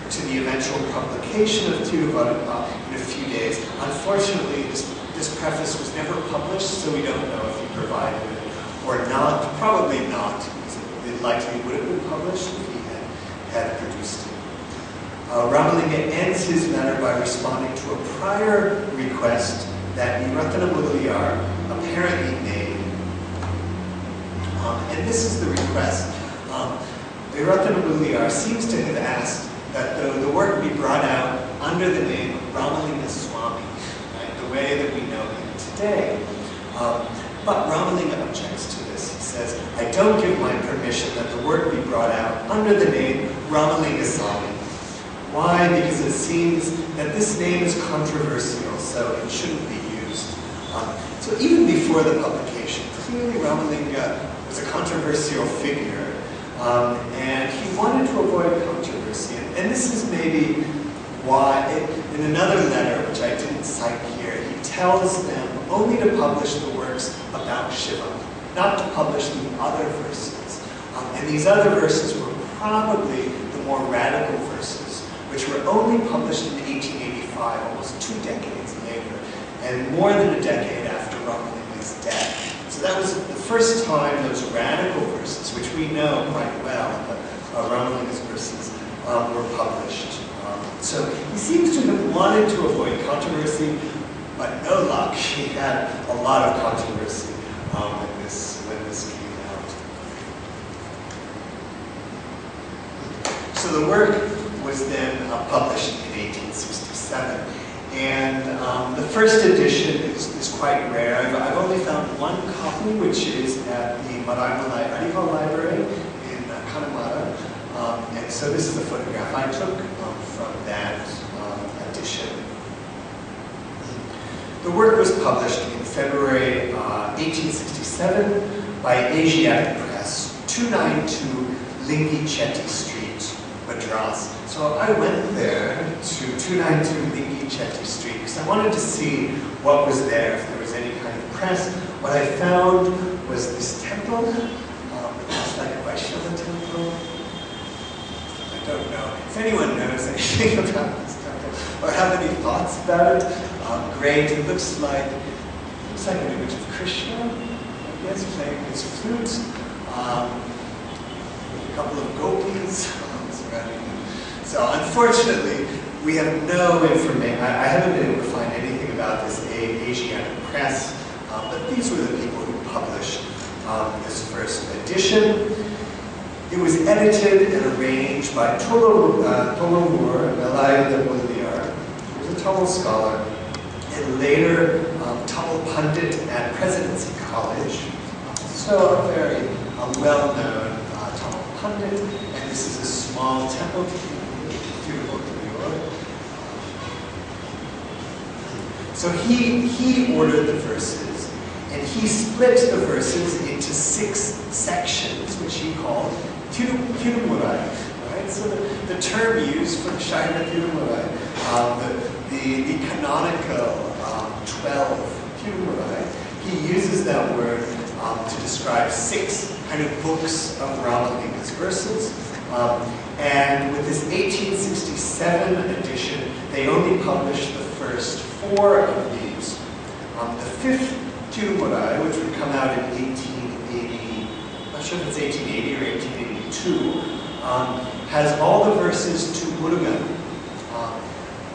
to the eventual publication of Tiruvarutpa in a few days. Unfortunately, this preface was never published, so we don't know if he provided it or not. Probably not, because it likely would have been published if he had produced it. Ramalinga ends his letter by responding to a prior request that Ramalinga apparently made. And this is the request. Ramalinga seems to have asked that the work be brought out under the name of Ramalinga Swami, right, the way that we know him today. But Ramalinga objects to this. He says, I don't give my permission that the work be brought out under the name Ramalinga Swami. Why? Because it seems that this name is controversial, so it shouldn't be used. So even before the publication, clearly Ramalinga was a controversial figure. And he wanted to avoid controversy. And this is maybe why, in another letter, which I didn't cite here, he tells them only to publish the works about Shiva, not to publish the other verses. And these other verses were probably the more radical verses, which were only published in 1885, almost 2 decades later, and more than a decade after Ramalinga's death. So that was the first time those radical verses, which we know quite well, but Ramalinga's verses were published. So he seems to have wanted to avoid controversy, but no luck. He had a lot of controversy when this came out. So the work was then published in 1867. And the first edition is quite rare. I've only found one copy, which is at the Ramalinga Adigal library in Kanamata. And so this is a photograph I took from that edition. The work was published in February 1867 by Asiatic Press, 292 Lingi Chetty Street, Madras. So I went there to 292 Lingi Chetty Street because I wanted to see what was there, if there was any kind of press. What I found was this temple. It's like a Vaishnava temple. I don't know. If anyone knows anything about this temple or have any thoughts about it, great. It looks like an image of Krishna, I guess, playing his flute. With a couple of gopis surrounding him. So unfortunately, we have no information. I haven't been able to find anything about this Asiatic Press, but these were the people who published this first edition. It was edited and arranged by Tiruvarutpa who was a Tamil scholar, and later Tamil pundit at Presidency College. So a very well-known Tamil pundit, and this is a small temple. So he ordered the verses, and he split the verses into 6 sections, which he called Tirumurai. Right? So the term used for the Shaiva Tirumurai, the canonical 12 Tirumurai, he uses that word to describe 6 kind of books of Ramalinga's verses. And with this 1867 edition, they only published the first 4 of these. The 5th Tirumurai, which would come out in 1880, I'm not sure if it's 1880 or 1882, has all the verses to Murugan.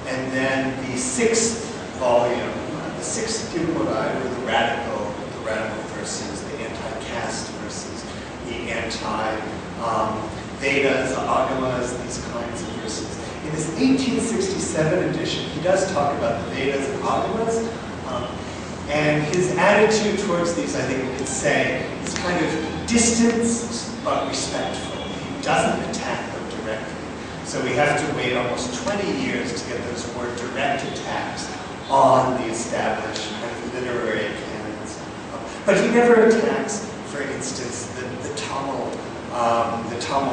And then the 6th volume, the 6th Tirumurai, were the radical verses, the anti-caste verses, the anti-Vedas, the Agamas, these kinds of verses. In this 1867 edition, he does talk about the Vedas and Agamas, and his attitude towards these, I think we could say, is kind of distanced but respectful. He doesn't attack them directly. So we have to wait almost 20 years to get those more direct attacks on the established kind of literary canons. But he never attacks, for instance, the Tamil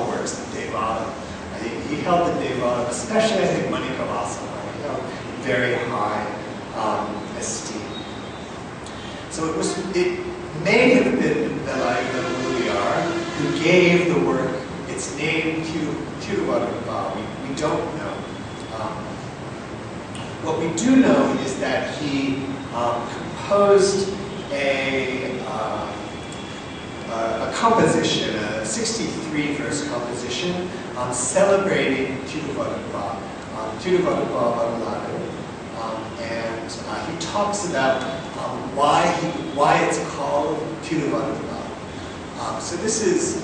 works, the Devada. He held the Devada, especially I think Manikavasa, he held in very high esteem. So it may have been Ramalinga who gave the work its its name, Tiruvarutpa, we don't know. What we do know is that he composed a composition, a 63-verse composition, celebrating Tiruvarutpa, Tiruvarutpa Varuladu, and he talks about why it's called Tiruvarutpa. So this is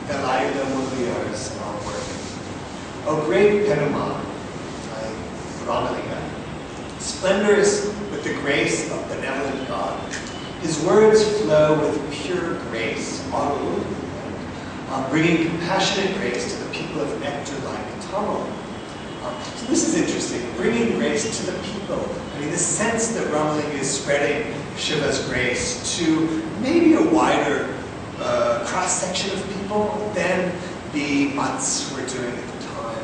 Velayuda Mudaliyar's work. O great Perumal, Ramalinga, splendorous with the grace of benevolent God, his words flow with pure grace, bringing compassionate grace to the people of nectar-like Tamil. So this is interesting, bringing grace to the people. I mean, the sense that Ramalinga is spreading Shiva's grace to maybe a wider cross-section of people than the Mats were doing at the time.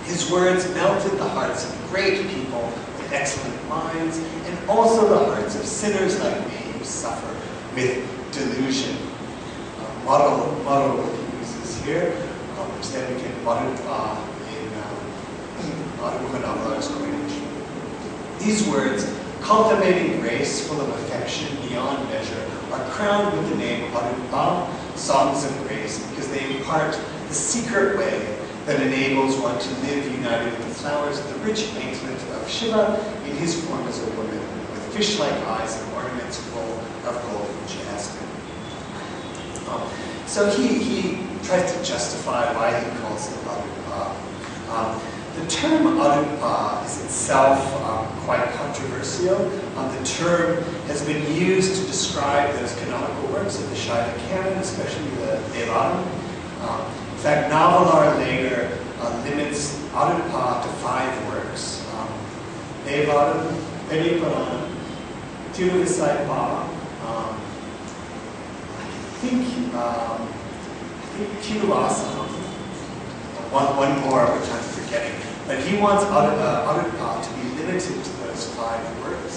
His words melted the hearts of great people with excellent minds, and also the hearts of sinners like me who suffer with delusion. Model what he uses here, which then we can model in Adhika's coinage. These words, cultivating grace full of affection beyond measure, are crowned with the name Adhika, songs of grace, because they impart the secret way that enables one to live united with the flowers of the rich anklet of Shiva in his form as a woman, with fish-like eyes and ornaments full of gold and jasmine. So he tries to justify why he calls it Adhika. The term Adhika is itself quite controversial. The term has been used to describe those canonical works of the Shaiva canon, especially the Devaram. In fact, Navalar later limits Adhika to 5 works. Devaram, Periparanam, Tiruvisaipa, I think Tiruvasam, one more which I'm forgetting. But he wants Adhika to be limited to those 5 works,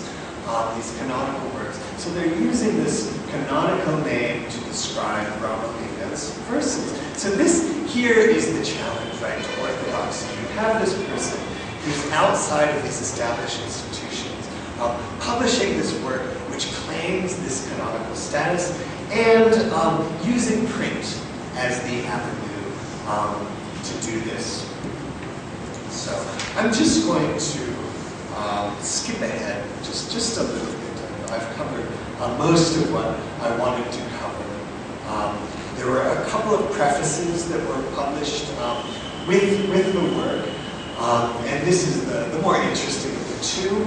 these canonical works. So they're using this canonical name to describe Ramalinga's verses. So this here is the challenge, right, to orthodoxy. You have this person who's outside of these established institutions, publishing this work which claims this canonical status, and using print as the avenue to do this. So I'm just going to skip ahead just a little bit. I've covered most of what I wanted to cover. There were a couple of prefaces that were published with the work, and this is the more interesting of the two.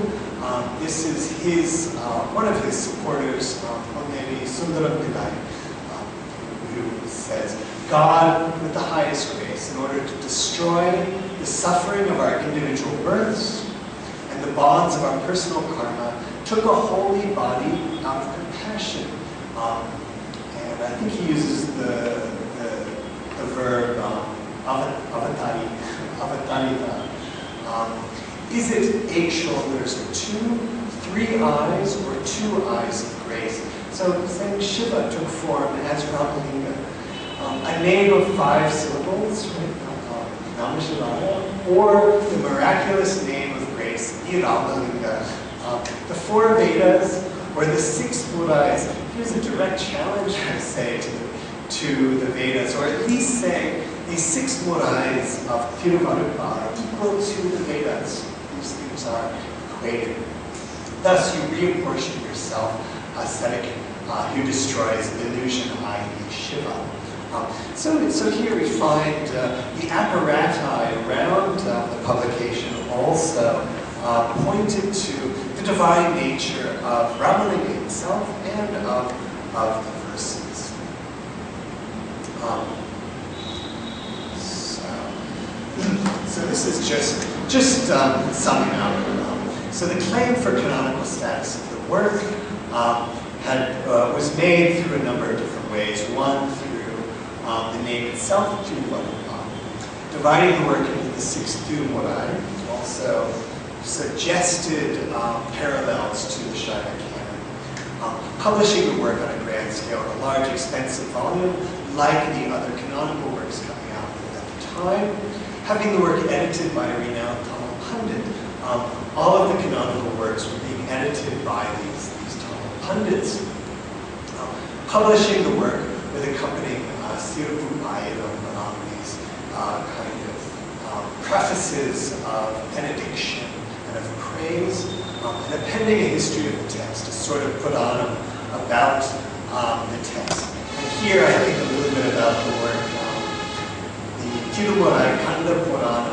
This is his one of his supporters, maybe Sundaram Pillai, who says, God, with the highest grace, in order to destroy the suffering of our individual births and the bonds of our personal karma, took a holy body out of compassion. And I think he uses the verb avatarita. Is it 8 shoulders or 2, 3 eyes, or 2 eyes of grace? So saying Shiva took form as Ramalinga. A name of 5 syllables, right? Namashivaya, or the miraculous name of grace, Ramalinga. The 4 Vedas, or the 6 Murais. Here's a direct challenge, I say, to the Vedas, or at least say these 6 Murais of Tiruvarutpa are equal to the Vedas. These things are equated. Thus, you reapportion yourself, ascetic, who destroys illusion, i.e. Shiva. So here we find the apparati around the publication also pointed to the divine nature of Ramalinga himself and of the verses. So this is just summing up. So the claim for canonical status of the work was made through a number of different ways. One, through the name itself, Tiruvarutpa. Dividing the work into the 6 Murai also suggested parallels to the Shaiva canon. Publishing the work on a grand scale in a large, expensive volume like the other canonical works coming out at the time, having the work edited by a renowned Tamil pundit. All of the canonical works were being edited by these Tamil pundits. Publishing the work with accompanying Tiruvarutpa, these kind of prefaces of benediction and of praise, and appending a history of the text to sort of put on them about the text. And here I think a little bit about the work, the Tiruvarutpa,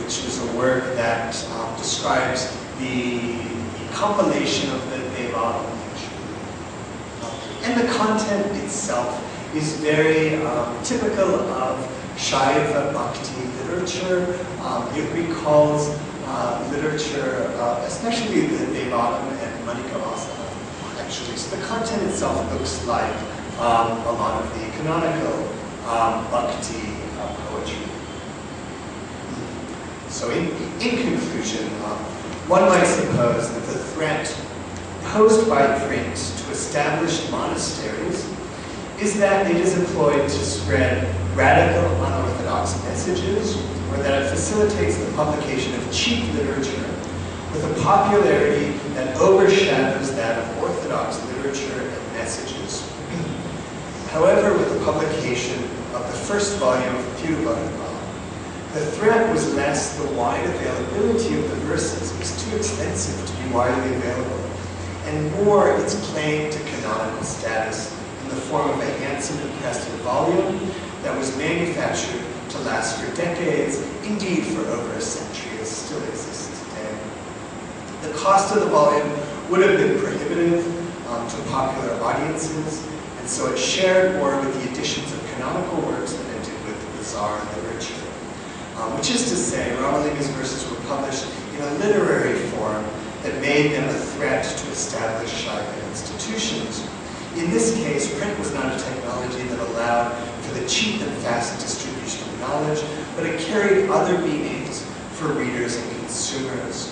which was a work that describes the compilation of the Devadam. And the content itself is very typical of Shaiva Bhakti literature. It recalls literature, especially the Devadam and Manikavasa, actually. So the content itself looks like a lot of the canonical Bhakti poetry. So in conclusion, one might suppose that the threat posed by print to established monasteries is that it is employed to spread radical, unorthodox messages, or that it facilitates the publication of cheap literature with a popularity that overshadows that of orthodox literature and messages. However, with the publication of the first volume of Tiruvarutpa, the threat was less the wide availability of the verses was too extensive to be widely available, and more its claim to canonical status in the form of a handsome and crested volume that was manufactured to last for decades, indeed for over a century, as still exists today. The cost of the volume would have been prohibitive to popular audiences, and so it shared more with the editions of canonical works than it did with the bizarre literature. Which is to say, Ramalinga's verses were published in a literary form that made them a threat to established Shaiva institutions. In this case, print was not a technology that allowed for the cheap and fast distribution of knowledge, but it carried other meanings for readers and consumers.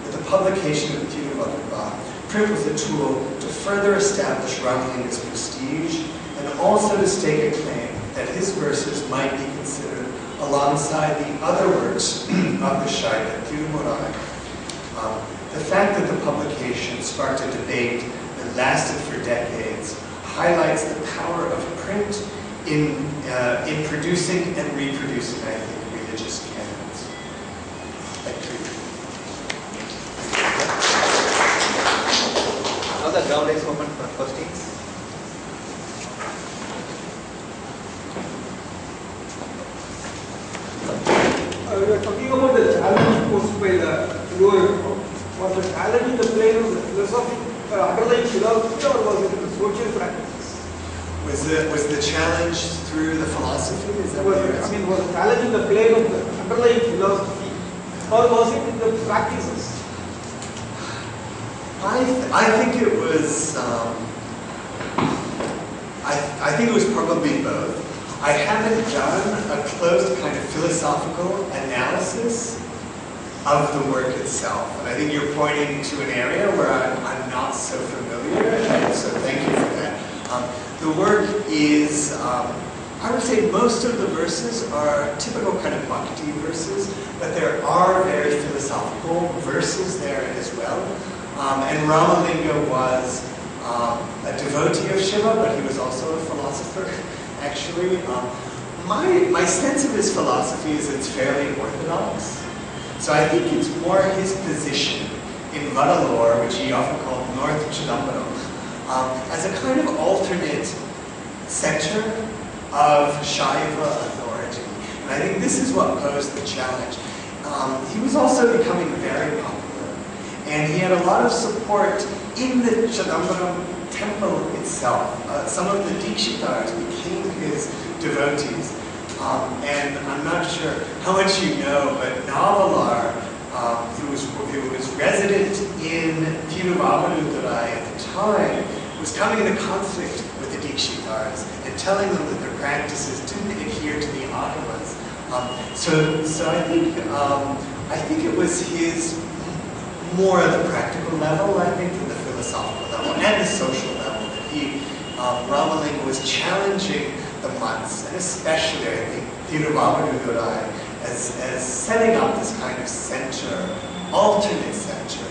With the publication of Tiruvarutpa, print was a tool to further establish Ramalinga's prestige and also to stake a claim that his verses might be considered alongside the other works of the Shaiva Tirumurai. The fact that the publication sparked a debate that lasted for decades highlights the power of print in producing and reproducing, I think, religious canons. Thank you. Now the ground is open for questions. We are talking about the challenge posed by the Tiruvarutpa. Was the challenge in the plane of the philosophy underlying philosophy, or was it the social practices? Was the challenge through the philosophy? Is that what you're asking? was the challenge in the plane of the underlying philosophy, or was it in the practices? I think it was. I think it was probably both. I haven't done a close kind of philosophical analysis of the work itself. And I think you're pointing to an area where I'm not so familiar, and so thank you for that. The work is, I would say most of the verses are typical kind of bhakti verses, but there are very philosophical verses there as well. And Ramalinga was a devotee of Shiva, but he was also a philosopher. Actually, my sense of his philosophy is it's fairly orthodox. So I think it's more his position in Vadalore, which he often called North Chidambaram, as a kind of alternate center of Shaiva authority. And I think this is what posed the challenge. He was also becoming very popular, and he had a lot of support in the Chidambaram temple itself. Some of the Dikshitars became his devotees. And I'm not sure how much you know, but Navalar, who was resident in Tiruvarutpa at the time, was coming into conflict with the Dikshitars and telling them that their practices didn't adhere to the agamas. So I think it was his more at the practical level, I think, than the philosophical level and the social level that Ramalinga was challenging the months, and especially I think Tiruvarutpa as setting up this kind of center, alternate center.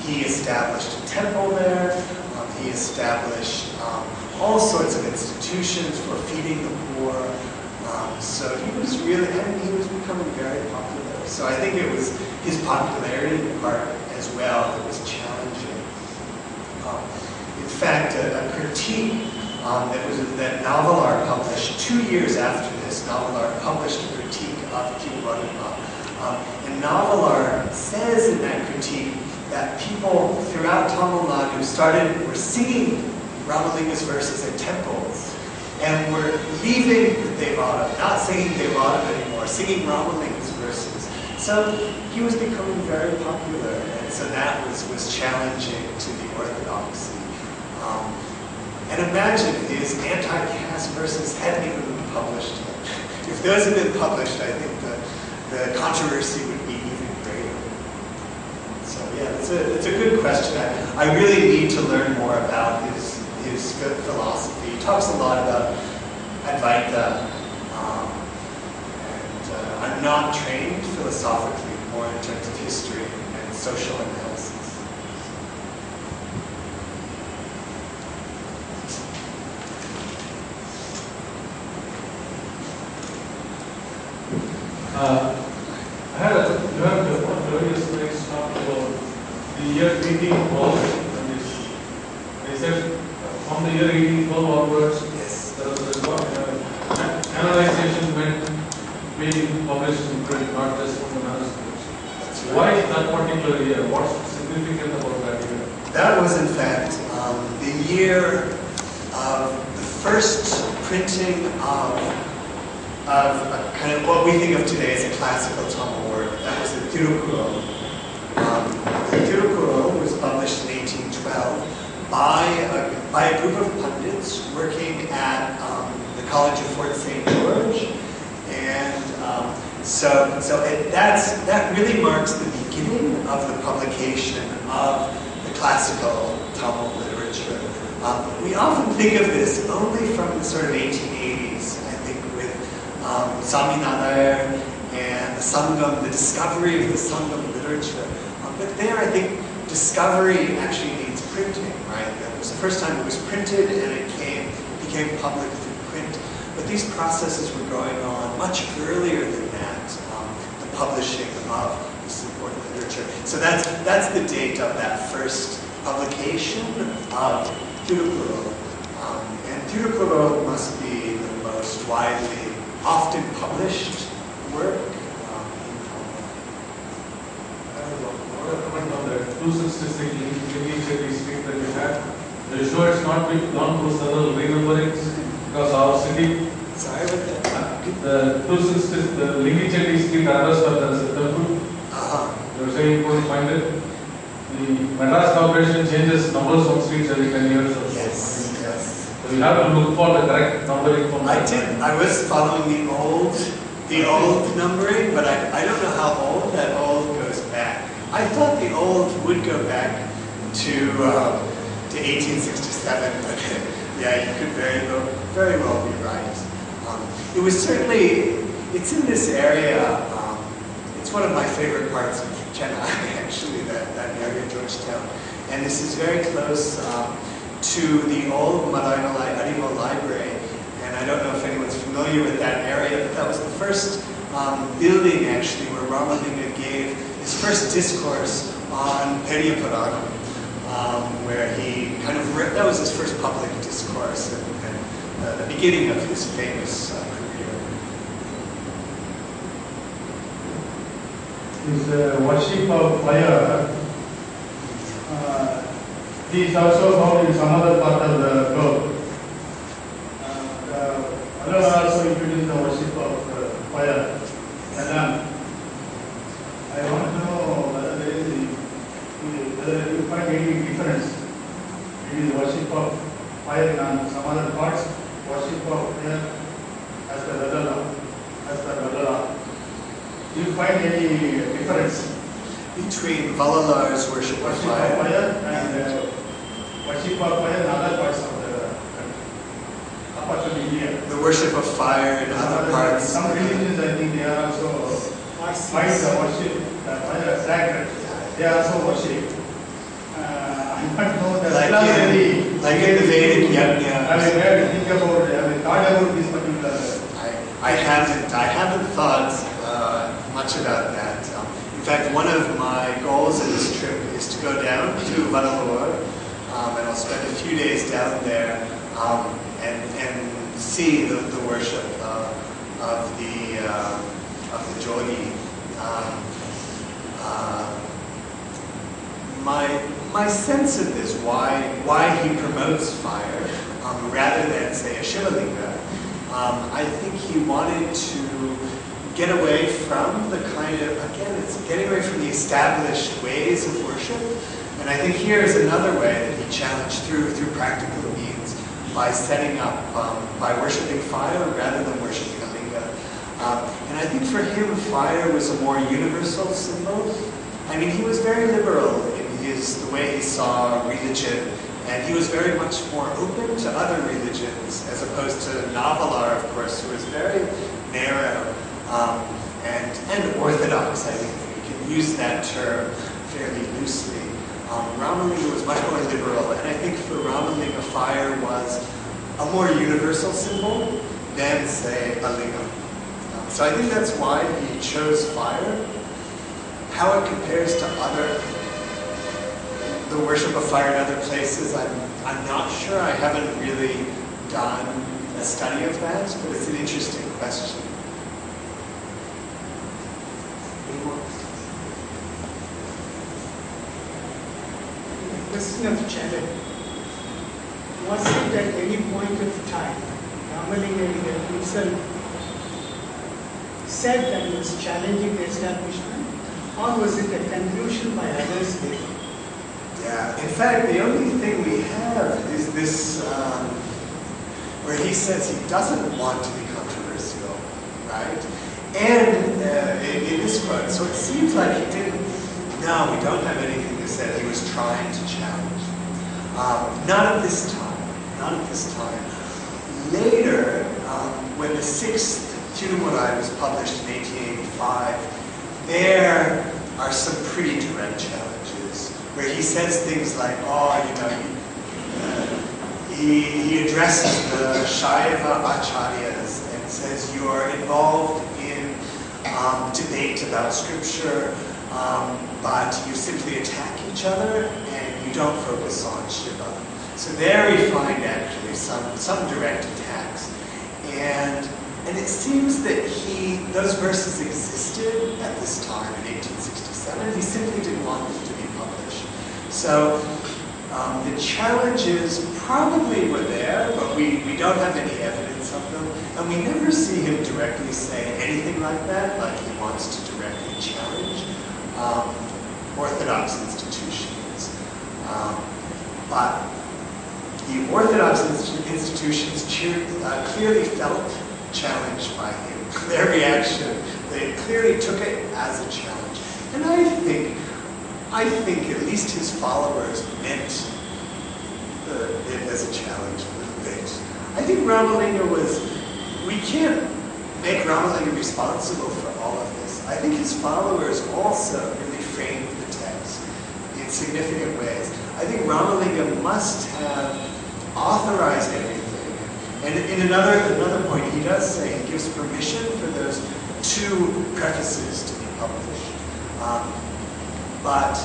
He established a temple there. He established all sorts of institutions for feeding the poor. So he was really, and he was becoming very popular. So I think it was his popularity part as well that was challenging. In fact, a critique that Navalar published 2 years after this, Navalar published a critique of Tiruvarutpa. And Navalar says in that critique that people throughout Tamil Nadu were singing Ramalinga's verses at temples and were leaving the Devada, not singing Devada anymore, singing Ramalinga's verses. So he was becoming very popular, and so that was challenging to the orthodoxy. And imagine his anti-caste verses hadn't even been published yet. If those had been published, I think the controversy would be even greater. So yeah, it's a good question. I really need to learn more about his philosophy. He talks a lot about Advaita, and I'm not trained philosophically, more in terms of history and social analysis. I had you have the various things talked about the year 1812, and they said from the year 1812 onwards, Yes. there was canonization meant being published in print, not just from the manuscripts. That's right. Why that particular year? What's significant about that year? That was in fact the year of the first printing of kind of what we think of today as a classical Tamil work. That was the Tirukural. The Tirukural was published in 1812 by a group of pundits working at the College of Fort St. George, and that really marks the beginning of the publication of the classical Tamil literature. We often think of this only from the sort of 1880s, I think, with Sami Nadar and the Sangam, the discovery of the Sangam literature. But there, I think, discovery actually needs printing, right? That was the first time it was printed, and it became public through print. But these processes were going on much earlier than that, the publishing of this important literature. So that's the date of that first publication of Tirukural. And Tirukural must be the most widely, often published work in Tamil. I have a comment on the 266 Lingi Street that we had. Are you sure it's not gone through several renumberings? Because our city, Sorry about that. the 266, the Lingi Street address where there is a temple. You were saying you couldn't find it. The Madras Corporation changes numbers on streets every 10 years or so. Yes, yes. So you have to look for the correct numbering from I did. I was following the old numbering, but I don't know how old that old goes back. I thought the old would go back to 1867, but yeah, you could very well be right. It was certainly, it's in this area. It's one of my favorite parts of Chennai, actually, that area, Georgetown. And this is very close to the old Ramalinga Adigal library. And I don't know if anyone's familiar with that area, but that was the first building, actually, where Ramalinga gave his first discourse on Periya Puranam, where he kind of, that was his first public discourse and the beginning of his famous career. His worship of fire, he is also found in some other part of the globe. Allah also introduced the worship of fire. And I want to know whether you find any difference between the worship of fire and some other parts, worship of fire as per Radala. Do you find any difference Between Valalar's worship of fire and worship of fire in other parts of the country, apart from India? India. The worship of fire in other parts. Some religions, I think they are also fight the worship, fire sacred. They are also worship. I don't know the Like in the Vedic yajna. Have you read, think about, have you thought about this particular? I haven't thought much about that. In fact, one of my goals in this trip is to go down to Vannalore, and I'll spend a few days down there and see the worship of the Jodi. My sense of this, why he promotes fire rather than say a Shivalinga, I think he wanted to get away from the kind of, again, it's getting away from the established ways of worship. And I think here is another way that he challenged through practical means by setting up, by worshiping fire rather than worshiping a linga. And I think for him, fire was a more universal symbol. I mean, he was very liberal in the way he saw religion, and he was very much more open to other religions, as opposed to Navalar, of course, who was very narrow and orthodox. I think we can use that term fairly loosely. Ramalinga was much more liberal, and I think for Ramalinga, fire was a more universal symbol than, say, a lingam. So I think that's why he chose fire. How it compares to the worship of fire in other places, I'm not sure. I haven't really done a study of that, but it's an interesting question. The question of challenge. Was it at any point of time, Ramalinga Adigal himself said that he was challenging the establishment, or was it a conclusion by others later? Yeah, in fact, the only thing we have is this, where he says he doesn't want to be controversial, right? And in this quote, so it seems like he didn't, no, we don't have anything that said he was trying to challenge. Not at this time, not at this time. Later, when the 6th Tiruvarutpa was published in 1885, there are some pretty direct challenges, where he says things like, he addresses the Shaiva acharyas and says, you're involved in debate about scripture, but you simply attack each other and you don't focus on Shiva. So there we find actually some direct attacks. And it seems that those verses existed at this time in 1867. He simply didn't want them to be published. So the challenges probably were there, but we don't have any evidence of them. And we never see him directly say anything like that, like he wants to directly challenge Orthodox institutions. But the Orthodox institutions clearly felt challenged by him. Their reaction, they clearly took it as a challenge. And I think at least his followers meant it as a challenge a little bit. I think Ramalinga we can't make Ramalinga responsible for all of this. I think his followers also really framed the text in significant ways. I think Ramalinga must have authorized everything. And in another point, he does say he gives permission for those 2 prefaces to be published. But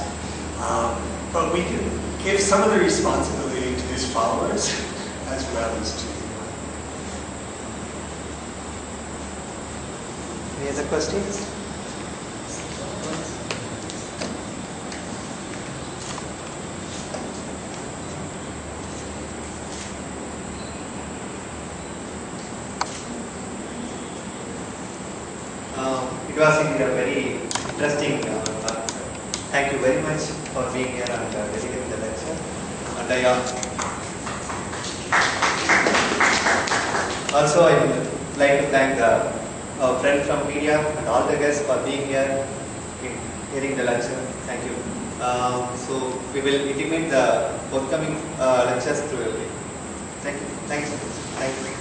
we can give some of the responsibility to his followers as well as to him. Any other questions? It was indeed a very interesting thank you very much for being here and delivering the lecture. And also I would like to thank our friend from media and all the guests for being here in hearing the lecture. Thank you. So we will intimate the forthcoming lectures through. Thank you. Thank you so much. Thank you.